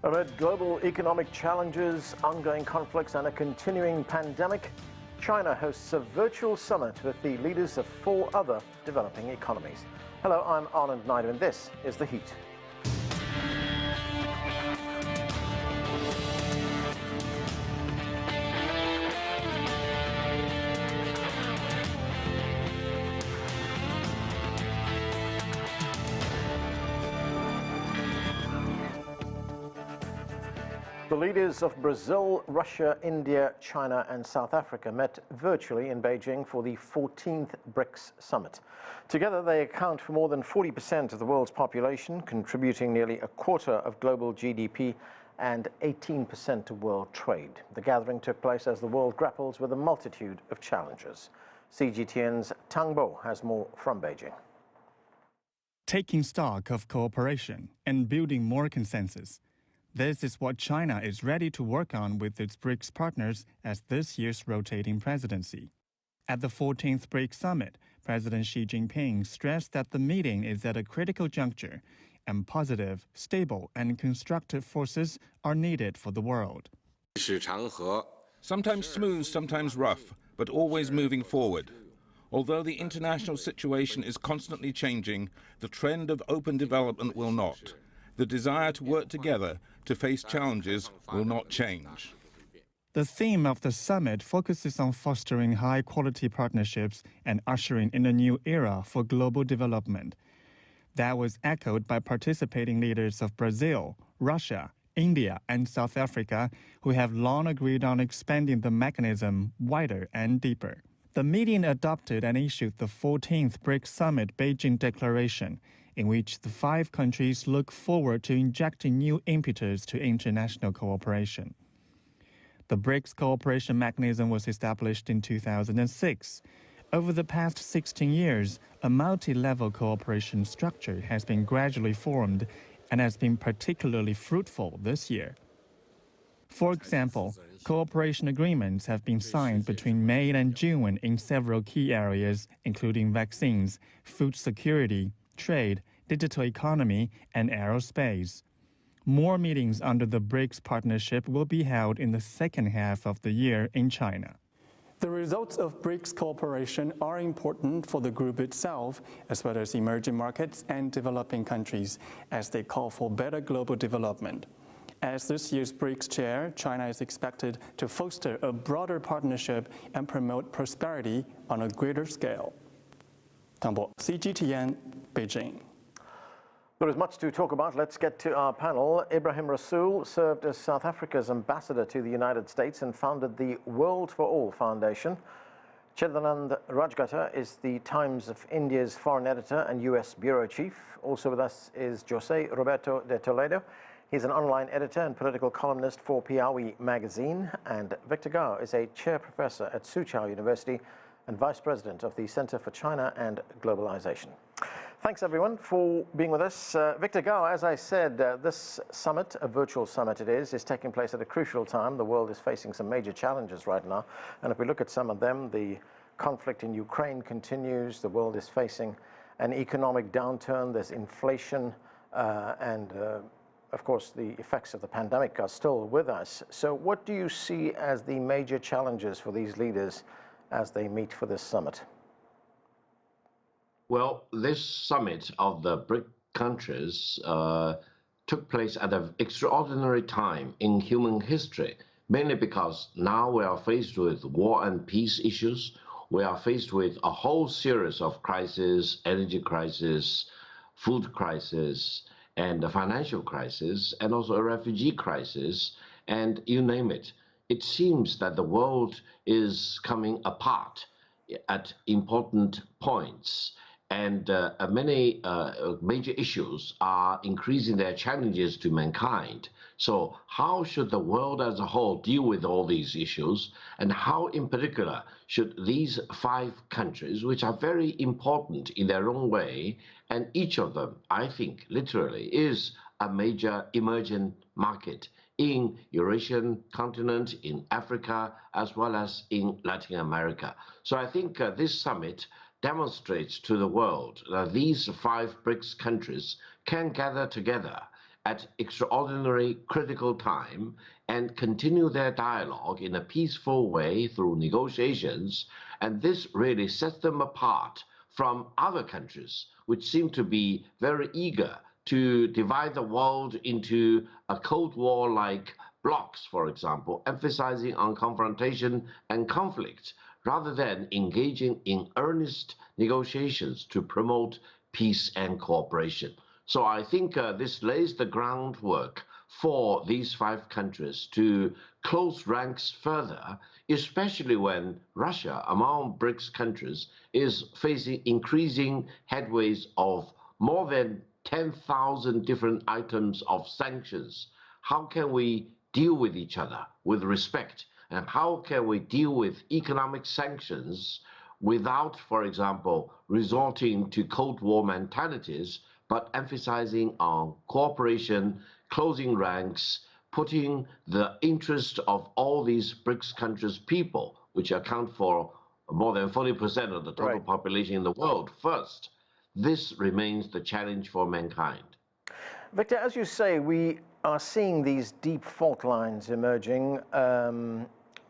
Amid global economic challenges, ongoing conflicts and a continuing pandemic, China hosts a virtual summit with the leaders of 4 other developing economies. Hello, I'm Anand Naidu and this is The Heat. The leaders of Brazil, Russia, India, China and South Africa met virtually in Beijing for the 14th BRICS summit. Together they account for more than 40% of the world's population, contributing nearly a quarter of global GDP and 18% of world trade. The gathering took place as the world grapples with a multitude of challenges. CGTN's Tang has more from Beijing. Taking stock of cooperation and building more consensus. This is what China is ready to work on with its BRICS partners as this year's rotating presidency. At the 14th BRICS summit, President Xi Jinping stressed that the meeting is at a critical juncture and positive, stable and constructive forces are needed for the world. Sometimes smooth, sometimes rough, but always moving forward. Although the international situation is constantly changing, the trend of open development will not. The desire to work together to face challenges will not change. The theme of the summit focuses on fostering high-quality partnerships and ushering in a new era for global development. That was echoed by participating leaders of Brazil, Russia, India and South Africa, who have long agreed on expanding the mechanism wider and deeper. The meeting adopted and issued the 14th BRICS Summit Beijing Declaration, in which the 5 countries look forward to injecting new impetus to international cooperation. The BRICS cooperation mechanism was established in 2006. Over the past 16 years, a multi-level cooperation structure has been gradually formed and has been particularly fruitful this year. For example, cooperation agreements have been signed between May and June in several key areas, including vaccines, food security, trade, digital economy, and aerospace. More meetings under the BRICS partnership will be held in the second half of the year in China. The results of BRICS cooperation are important for the group itself, as well as emerging markets and developing countries, as they call for better global development. As this year's BRICS chair, China is expected to foster a broader partnership and promote prosperity on a greater scale. Tang Bo, CGTN, Beijing. There is much to talk about. Let's get to our panel. Ebrahim Rasool served as South Africa's ambassador to the United States and founded the World for All Foundation. Chidanand Rajghatta is the Times of India's foreign editor and US bureau chief. Also with us is Roberto de Toledo. He's an online editor and political columnist for Piaui Magazine. And Victor Gao is a chair professor at Soochow University and vice president of the Center for China and Globalization. Thanks, everyone, for being with us. Victor Gao, as I said, this summit, a virtual summit it is taking place at a crucial time. The world is facing some major challenges right now. And if we look at some of them, the conflict in Ukraine continues. The world is facing an economic downturn. There's inflation and of course, the effects of the pandemic are still with us. So what do you see as the major challenges for these leaders as they meet for this summit? Well, this summit of the BRIC countries took place at an extraordinary time in human history, mainly because now we are faced with war and peace issues. We are faced with a whole series of crises, energy crisis, food crisis, and a financial crisis, and also a refugee crisis, and you name it. It seems that the world is coming apart at important points, and many major issues are increasing their challenges to mankind. So how should the world as a whole deal with all these issues, and how in particular should these 5 countries, which are very important in their own way, and each of them, I think, literally is a major emerging market in Eurasian continent, in Africa, as well as in Latin America. So I think this summit demonstrates to the world that these 5 BRICS countries can gather together at extraordinary critical time and continue their dialogue in a peaceful way through negotiations, and this really sets them apart from other countries which seem to be very eager to divide the world into a Cold War-like blocks, for example, emphasizing on confrontation and conflict, rather than engaging in earnest negotiations to promote peace and cooperation. So I think this lays the groundwork for these 5 countries to close ranks further, especially when Russia, among BRICS countries, is facing increasing headways of more than 10,000 different items of sanctions. How can we deal with each other with respect? And how can we deal with economic sanctions without, for example, resorting to Cold War mentalities, but emphasizing on cooperation, closing ranks, putting the interest of all these BRICS countries' people, which account for more than 40% of the total population in the world, first. This remains the challenge for mankind. Victor, as you say, we are seeing these deep fault lines emerging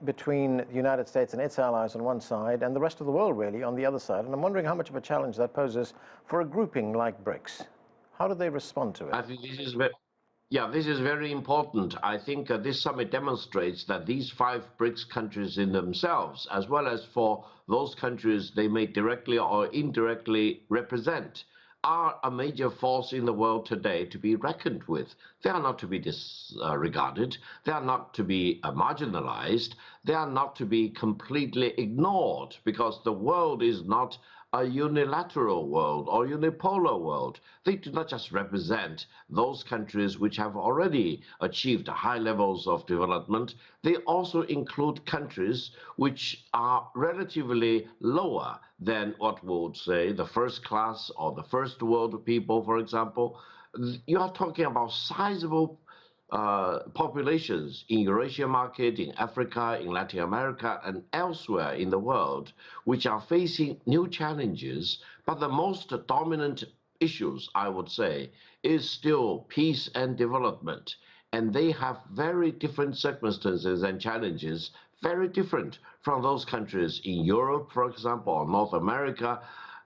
between the United States and its allies on one side and the rest of the world, really, on the other side. And I'm wondering how much of a challenge that poses for a grouping like BRICS. How do they respond to it? I think this is very important. I think this summit demonstrates that these 5 BRICS countries in themselves, as well as for those countries they may directly or indirectly represent, are a major force in the world today to be reckoned with. They are not to be disregarded. They are not to be marginalized. They are not to be completely ignored, because the world is not a unilateral world or unipolar world. They do not just represent those countries which have already achieved high levels of development. They also include countries which are relatively lower than what we would say the first class or the first world people, for example. You are talking about sizable populations in Eurasia market, in Africa, in Latin America, and elsewhere in the world, which are facing new challenges. But the most dominant issues, I would say, is still peace and development. And they have very different circumstances and challenges, very different from those countries in Europe, for example, or North America,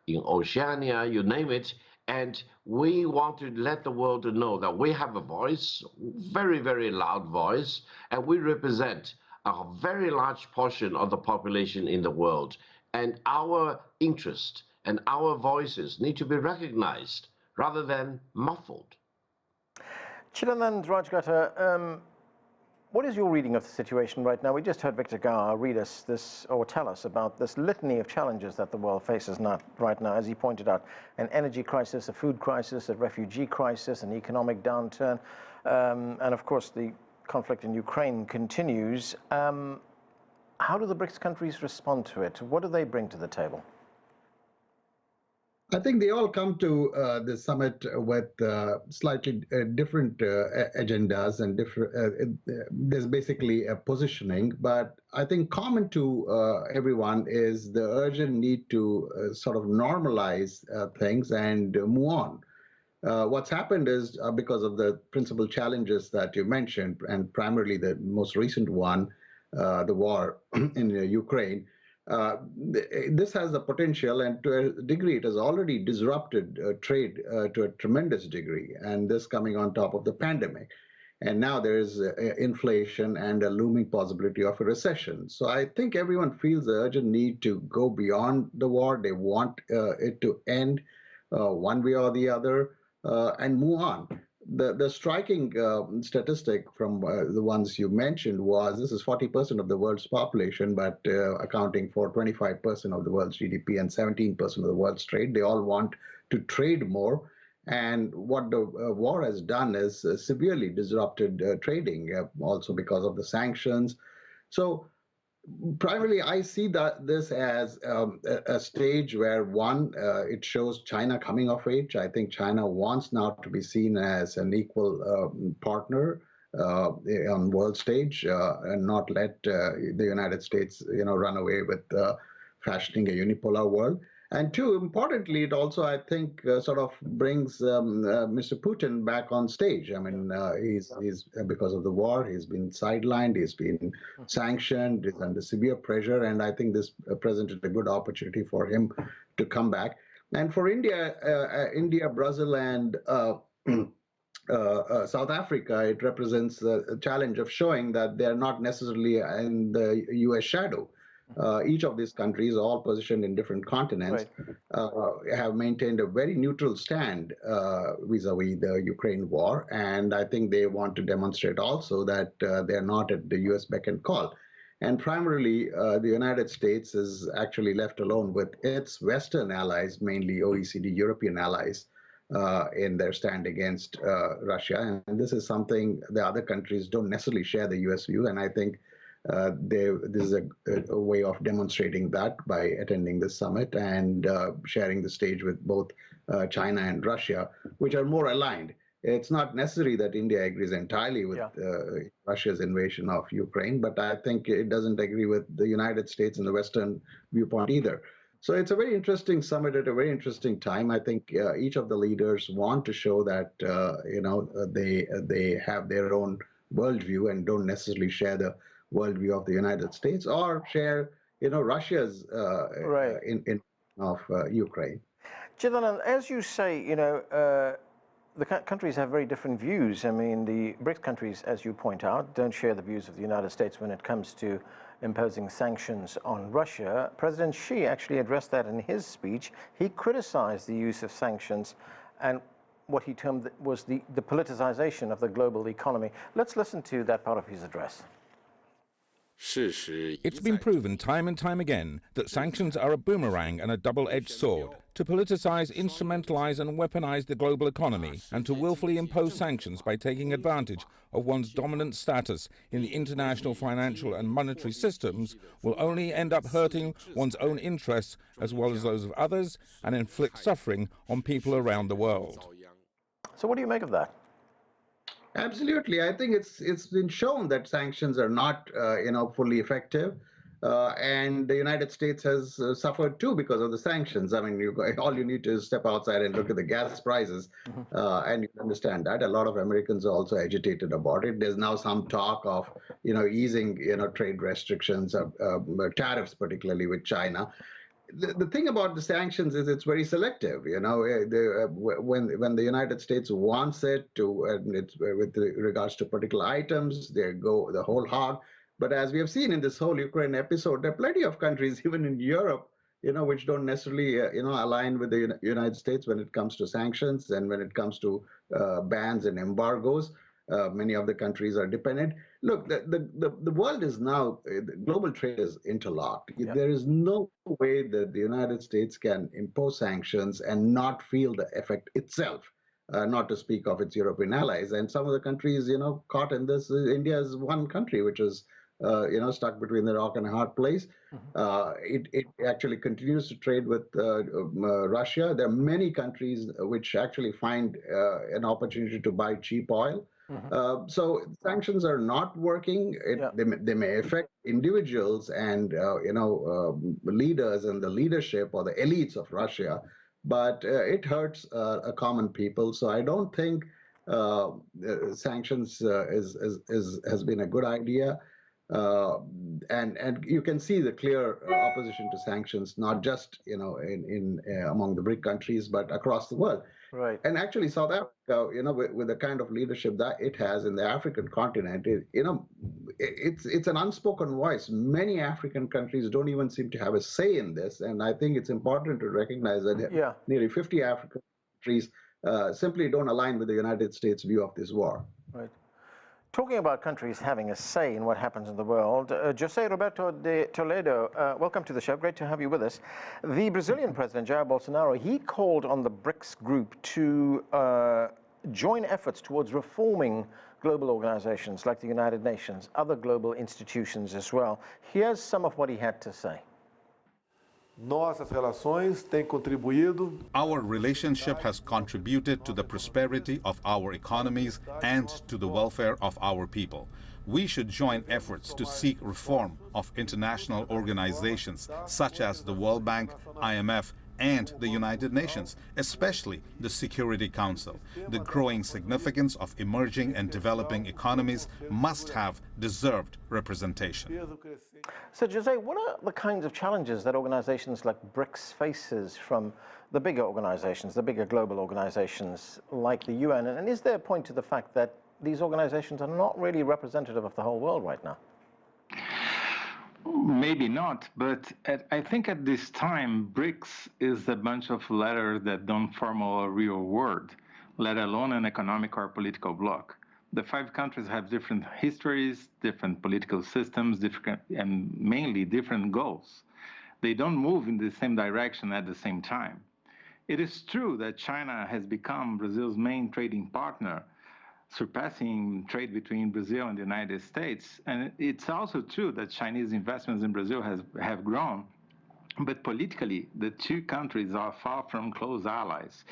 in Oceania, you name it. And we want to let the world know that we have a voice, very, very loud voice, and we represent a very large portion of the population in the world. And our interest and our voices need to be recognized rather than muffled. Chidanand Rajghatta, what is your reading of the situation right now? We just heard Victor Gao read us this, or tell us about this litany of challenges that the world faces right now, as he pointed out: an energy crisis, a food crisis, a refugee crisis, an economic downturn, and of course the conflict in Ukraine continues. How do the BRICS countries respond to it? What do they bring to the table? I think they all come to the summit with slightly different agendas and different. There's basically a positioning, but I think common to everyone is the urgent need to sort of normalize things and move on. What's happened is because of the principal challenges that you mentioned, and primarily the most recent one, the war in Ukraine. This has the potential, and to a degree it has already disrupted trade to a tremendous degree, and this coming on top of the pandemic. And now there is inflation and a looming possibility of a recession. So I think everyone feels the urgent need to go beyond the war. They want it to end one way or the other and move on. The striking statistic from the ones you mentioned was this is 40% of the world's population, but accounting for 25% of the world's GDP and 17% of the world's trade. They all want to trade more. And what the war has done is severely disrupted trading, also because of the sanctions. So primarily, I see this as a stage where, one, it shows China coming of age. I think China wants now to be seen as an equal partner on world stage and not let the United States, run away with fashioning a unipolar world. And two, importantly, it also, I think, sort of brings Mr. Putin back on stage. I mean, he's because of the war, he's been sidelined, he's been sanctioned, he's under severe pressure, and I think this presented a good opportunity for him to come back. And for India, Brazil, and South Africa, it represents a challenge of showing that they're not necessarily in the U.S. shadow. Each of these countries, all positioned in different continents, have maintained a very neutral stand vis-a-vis the Ukraine war. And I think they want to demonstrate also that they're not at the U.S. beck and call. And primarily, the United States is actually left alone with its Western allies, mainly OECD European allies, in their stand against Russia. And this is something the other countries don't necessarily share the U.S. view. And I think this is a way of demonstrating that by attending this summit and sharing the stage with both China and Russia, which are more aligned. It's not necessary that India agrees entirely with Russia's invasion of Ukraine, but I think it doesn't agree with the United States and the Western viewpoint either. So it's a very interesting summit at a very interesting time. I think each of the leaders want to show that they have their own worldview and don't necessarily share the worldview of the United States or share, Russia's of Ukraine. Chidanand, as you say, the countries have very different views. I mean, the BRICS countries, as you point out, don't share the views of the United States when it comes to imposing sanctions on Russia. President Xi actually addressed that in his speech. He criticized the use of sanctions and what he termed was the politicization of the global economy. Let's listen to that part of his address. It's been proven time and time again that sanctions are a boomerang and a double-edged sword. To politicize, instrumentalize and weaponize the global economy and to willfully impose sanctions by taking advantage of one's dominant status in the international financial and monetary systems will only end up hurting one's own interests as well as those of others and inflict suffering on people around the world. So what do you make of that? Absolutely. I think it's been shown that sanctions are not, fully effective. And the United States has suffered too because of the sanctions. I mean, all you need to step outside and look at the gas prices, and you understand that. A lot of Americans are also agitated about it. There's now some talk of, easing, trade restrictions, tariffs, particularly with China. The thing about the sanctions is it's very selective. When the United States wants it to, and it's with regards to particular items, they go the whole hog. But as we have seen in this whole Ukraine episode, there are plenty of countries, even in Europe, which don't necessarily, align with the United States when it comes to sanctions and when it comes to bans and embargoes. Many of the countries are dependent. Look, the world is now, global trade is interlocked. Yeah. There is no way that the United States can impose sanctions and not feel the effect itself, not to speak of its European allies. And some of the countries, caught in this, India is one country which is, stuck between the rock and a hard place. It actually continues to trade with Russia. There are many countries which actually find an opportunity to buy cheap oil. So sanctions are not working. They may affect individuals and leaders and the leadership or the elites of Russia, but it hurts a common people. So I don't think sanctions has been a good idea. And you can see the clear opposition to sanctions, not just in among the BRIC countries, but across the world. Right. And actually, South Africa, with the kind of leadership that it has in the African continent, it's an unspoken voice. Many African countries don't even seem to have a say in this, and I think it's important to recognize that nearly 50 African countries simply don't align with the United States' view of this war. Right. Talking about countries having a say in what happens in the world, José Roberto de Toledo, welcome to the show. Great to have you with us. The Brazilian President, Jair Bolsonaro, he called on the BRICS group to join efforts towards reforming global organizations like the United Nations, other global institutions as well. Here's some of what he had to say. Nossas relações têm contribuído. Our relationship has contributed to the prosperity of our economies and to the welfare of our people. We should join efforts to seek reform of international organizations such as the World Bank, IMF, and the United Nations, especially the Security Council. The growing significance of emerging and developing economies must have deserved representation. So, Jose, what are the kinds of challenges that organizations like BRICS faces from the bigger organizations, the bigger global organizations like the UN? And is there a point to the fact that these organizations are not really representative of the whole world right now? Maybe not, but I think at this time, BRICS is a bunch of letters that don't form a real word, let alone an economic or political bloc. The 5 countries have different histories, different political systems, and mainly different goals. They don't move in the same direction at the same time. It is true that China has become Brazil's main trading partner, surpassing trade between Brazil and the United States. And it's also true that Chinese investments in Brazil have grown. But politically, the 2 countries are far from close allies,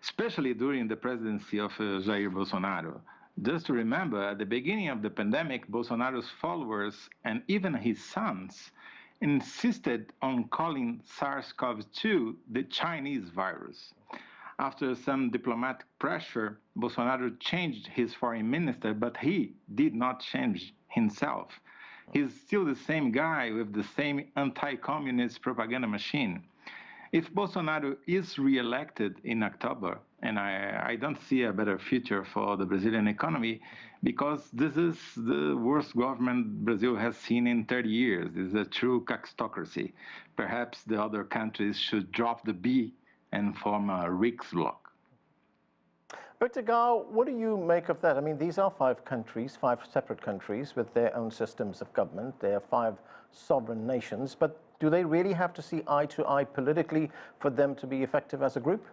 especially during the presidency of Jair Bolsonaro. Just to remember, at the beginning of the pandemic, Bolsonaro's followers and even his sons insisted on calling SARS-CoV-2 the Chinese virus. After some diplomatic pressure, Bolsonaro changed his foreign minister, but he did not change himself. He's still the same guy with the same anti-communist propaganda machine. If Bolsonaro is re-elected in October, and I don't see a better future for the Brazilian economy, because this is the worst government Brazil has seen in 30 years. This is a true coxtocracy. Perhaps the other countries should drop the B and form a BRICS bloc. Victor Gao, what do you make of that? I mean, these are 5 countries, 5 separate countries with their own systems of government. They are 5 sovereign nations, but do they really have to see eye to eye politically for them to be effective as a group?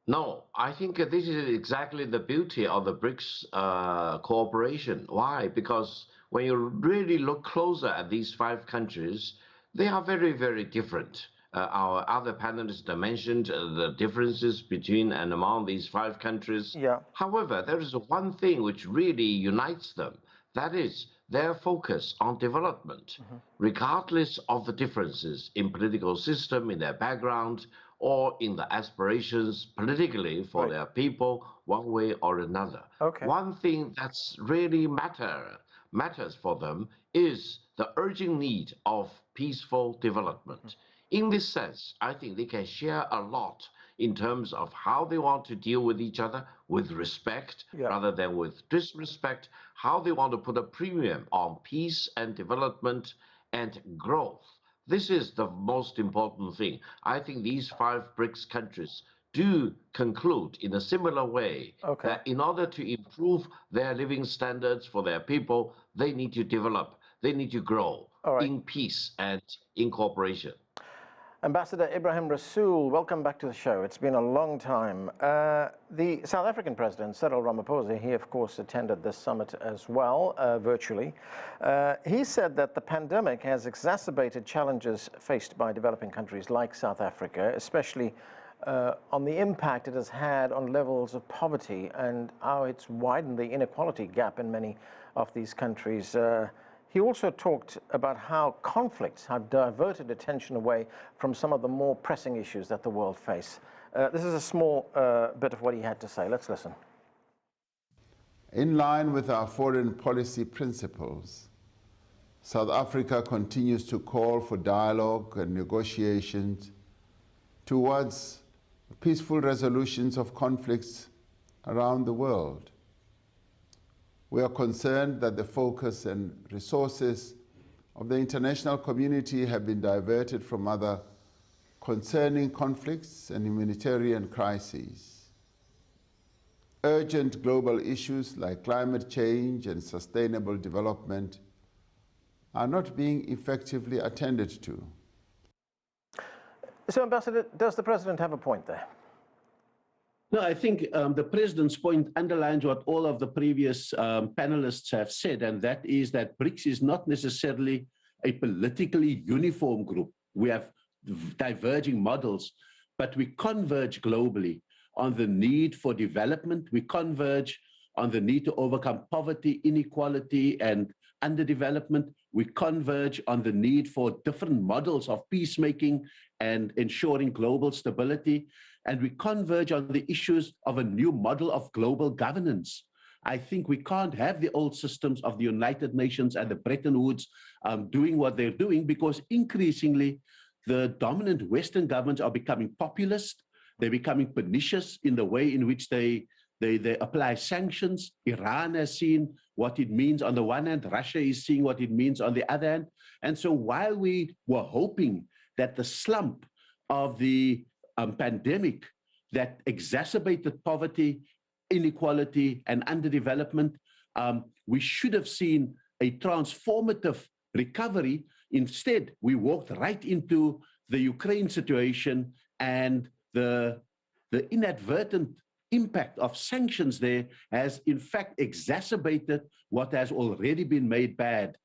No, I think this is exactly the beauty of the BRICS cooperation. Why? Because when you really look closer at these 5 countries, they are very, very different. Our other panelists mentioned the differences between and among these 5 countries. Yeah. However, there is one thing which really unites them. That is their focus on development, regardless of the differences in political system, in their background, or in the aspirations politically for their people, one way or another. Okay. One thing that's really matters for them is the urgent need of peaceful development. In this sense, I think they can share a lot in terms of how they want to deal with each other with respect rather than with disrespect, how they want to put a premium on peace and development and growth. This is the most important thing. I think these 5 BRICS countries do conclude in a similar way that in order to improve their living standards for their people, they need to develop, they need to grow in peace and in cooperation. Ambassador Ebrahim Rasool, welcome back to the show. It's been a long time. The South African President, Cyril Ramaphosa, he of course attended this summit as well, virtually. He said that the pandemic has exacerbated challenges faced by developing countries like South Africa, especially on the impact it has had on levels of poverty and how it's widened the inequality gap in many of these countries. He also talked about how conflicts have diverted attention away from some of the more pressing issues that the world face. This is a small bit of what he had to say. Let's listen. In line with our foreign policy principles, South Africa continues to call for dialogue and negotiations towards peaceful resolutions of conflicts around the world. We are concerned that the focus and resources of the international community have been diverted from other concerning conflicts and humanitarian crises. Urgent global issues like climate change and sustainable development are not being effectively attended to. So, Ambassador, does the President have a point there? No, I think the President's point underlines what all of the previous panelists have said, and that is that BRICS is not necessarily a politically uniform group. We have diverging models, but we converge globally on the need for development. We converge on the need to overcome poverty, inequality, and underdevelopment. We converge on the need for different models of peacemaking and ensuring global stability. And we converge on the issues of a new model of global governance. I think we can't have the old systems of the United Nations and the Bretton Woods doing what they're doing, because increasingly the dominant Western governments are becoming populist. They're becoming pernicious in the way in which they apply sanctions. Iran has seen what it means on the one hand. Russia is seeing what it means on the other hand. And so while we were hoping that the slump of the pandemic that exacerbated poverty, inequality, and underdevelopment, we should have seen a transformative recovery. Instead, we walked right into the Ukraine situation, and the inadvertent impact of sanctions there has in fact exacerbated what has already been made bad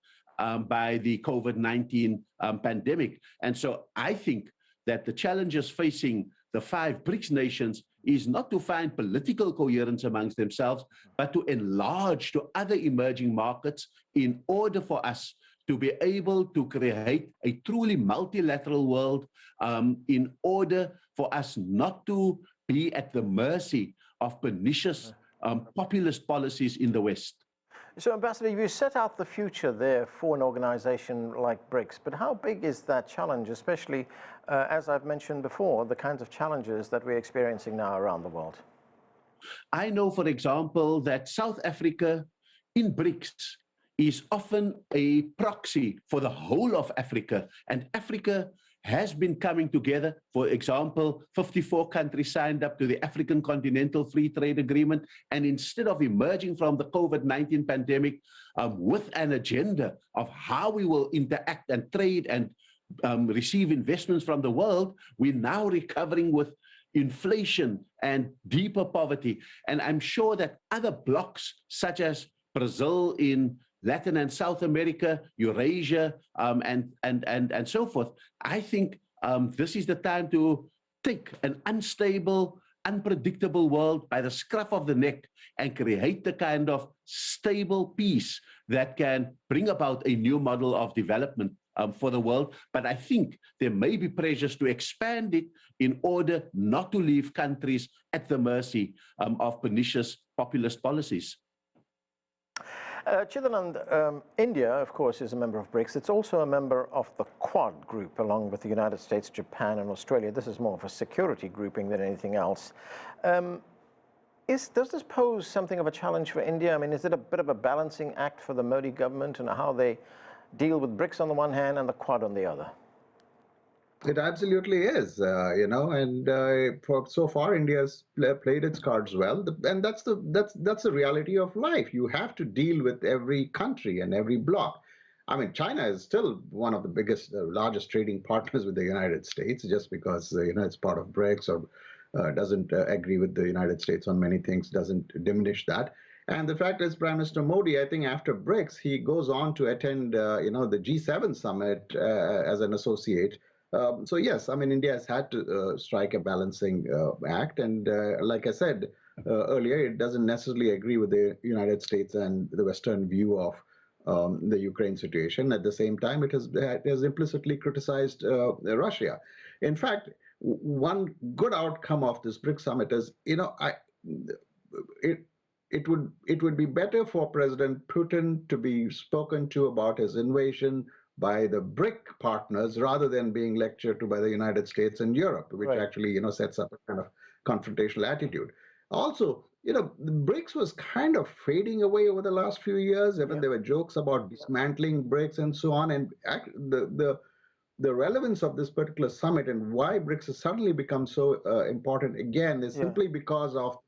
by the COVID-19 pandemic. And so I think that the challenges facing the 5 BRICS nations is not to find political coherence amongst themselves, but to enlarge to other emerging markets in order for us to be able to create a truly multilateral world, in order for us not to be at the mercy of pernicious populist policies in the West. So, Ambassador, you set out the future there for an organization like BRICS, but how big is that challenge, especially, as I've mentioned before, the kinds of challenges that we're experiencing now around the world? I know, for example, that South Africa in BRICS is often a proxy for the whole of Africa, and Africa has been coming together. For example, 54 countries signed up to the African Continental Free Trade Agreement, and instead of emerging from the COVID-19 pandemic with an agenda of how we will interact and trade and receive investments from the world, we're now recovering with inflation and deeper poverty. And I'm sure that other blocs, such as Brazil in Latin and South America, Eurasia, and so forth, I think this is the time to take an unstable, unpredictable world by the scruff of the neck and create the kind of stable peace that can bring about a new model of development for the world. But I think there may be pressures to expand it in order not to leave countries at the mercy of pernicious populist policies. Chidanand, India, of course, is a member of BRICS. It's also a member of the Quad group, along with the United States, Japan, and Australia. This is more of a security grouping than anything else. Does this pose something of a challenge for India? I mean, is it a bit of a balancing act for the Modi government and how they deal with BRICS on the one hand and the Quad on the other? It absolutely is, and for so far India's played its cards well, and that's the reality of life. You have to deal with every country and every bloc. I mean, China is still one of the biggest, largest trading partners with the United States, just because it's part of BRICS or doesn't agree with the United States on many things doesn't diminish that. And the fact is, Prime Minister Modi, I think after BRICS, he goes on to attend, the G7 summit as an associate. So yes, I mean, India has had to strike a balancing act, and like I said earlier, it doesn't necessarily agree with the United States and the Western view of the Ukraine situation. At the same time, it has implicitly criticized Russia. In fact, one good outcome of this BRICS summit is, it would be better for President Putin to be spoken to about his invasion by the BRIC partners rather than being lectured to by the United States and Europe, which actually, sets up a kind of confrontational attitude. Also, the BRICS was kind of fading away over the last few years. Even there were jokes about dismantling BRICS and so on. And the relevance of this particular summit and why BRICS has suddenly become so important again is simply because of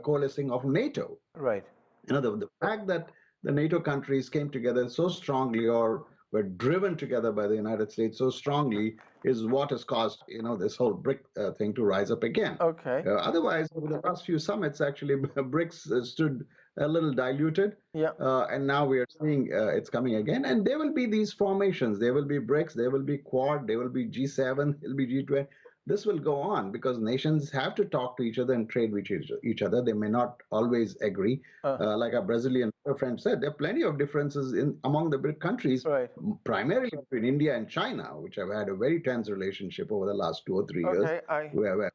coalescing of NATO. Right. The fact that the NATO countries came together so strongly or were driven together by the United States so strongly is what has caused, this whole BRIC thing to rise up again. Okay. Otherwise, over the last few summits, actually, BRICS stood a little diluted. Yeah. And now we are seeing it's coming again. And there will be these formations. There will be BRICS, there will be Quad, there will be G7, there will be G20. this will go on because nations have to talk to each other and trade with each other. They may not always agree. Like our Brazilian friend said, there are plenty of differences among the BRIC countries, primarily between India and China, which have had a very tense relationship over the last 2 or 3 years, where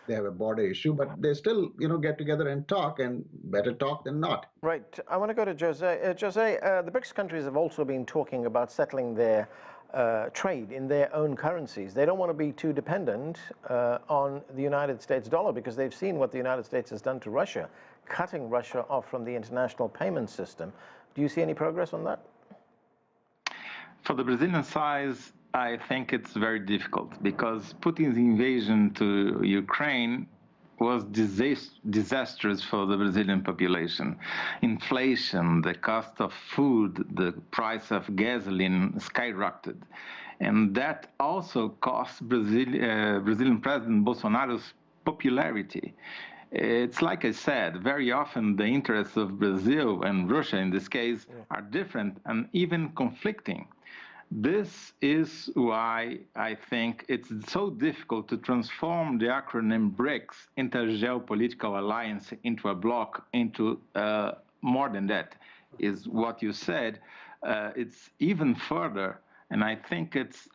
they have a border issue, but they still, get together and talk, and better talk than not. Right. I want to go to Jose. Jose, the BRICS countries have also been talking about settling their trade in their own currencies. They don't want to be too dependent on the United States dollar because they've seen what the United States has done to Russia, cutting Russia off from the international payment system. Do you see any progress on that? For the Brazilian side, I think it's very difficult because Putin's invasion to Ukraine was disastrous for the Brazilian population. Inflation, the cost of food, the price of gasoline skyrocketed. And that also cost Brazilian President Bolsonaro's popularity. It's like I said, very often the interests of Brazil and Russia in this case are different and even conflicting. This is why I think it's so difficult to transform the acronym BRICS, Intergeopolitical Alliance, into a bloc, into more than that, is what you said. It's even further, and I think it's,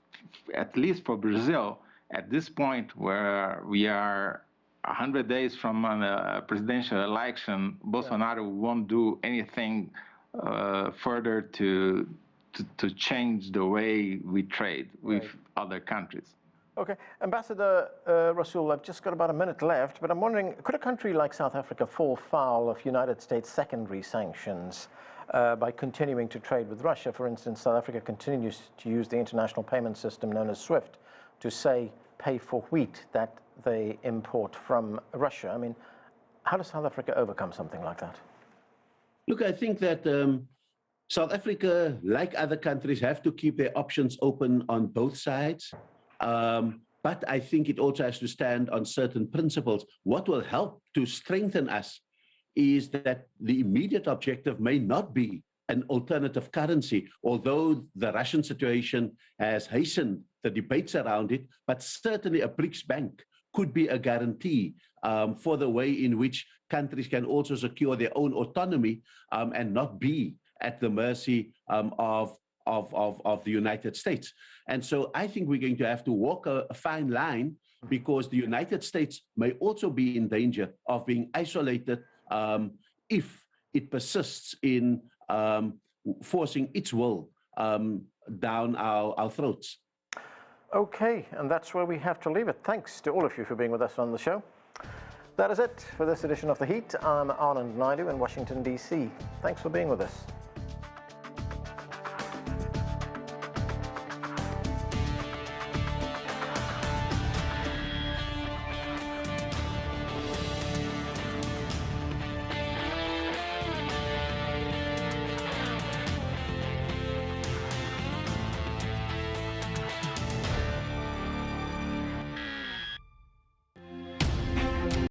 at least for Brazil, at this point where we are 100 days from a presidential election, Bolsonaro won't do anything further to change the way we trade with other countries. Okay, Ambassador Rasool, I've just got about a minute left, but I'm wondering, could a country like South Africa fall foul of United States secondary sanctions by continuing to trade with Russia? For instance, South Africa continues to use the international payment system known as SWIFT to, say, pay for wheat that they import from Russia. I mean, how does South Africa overcome something like that? Look, I think that South Africa, like other countries, have to keep their options open on both sides. But I think it also has to stand on certain principles. What will help to strengthen us is that the immediate objective may not be an alternative currency, although the Russian situation has hastened the debates around it, but certainly a BRICS bank could be a guarantee for the way in which countries can also secure their own autonomy and not be at the mercy of the United States. And so I think we're going to have to walk a fine line because the United States may also be in danger of being isolated if it persists in forcing its will down our throats. Okay, and that's where we have to leave it. Thanks to all of you for being with us on the show. That is it for this edition of The Heat. I'm Anand Naidu in Washington, D.C. Thanks for being with us.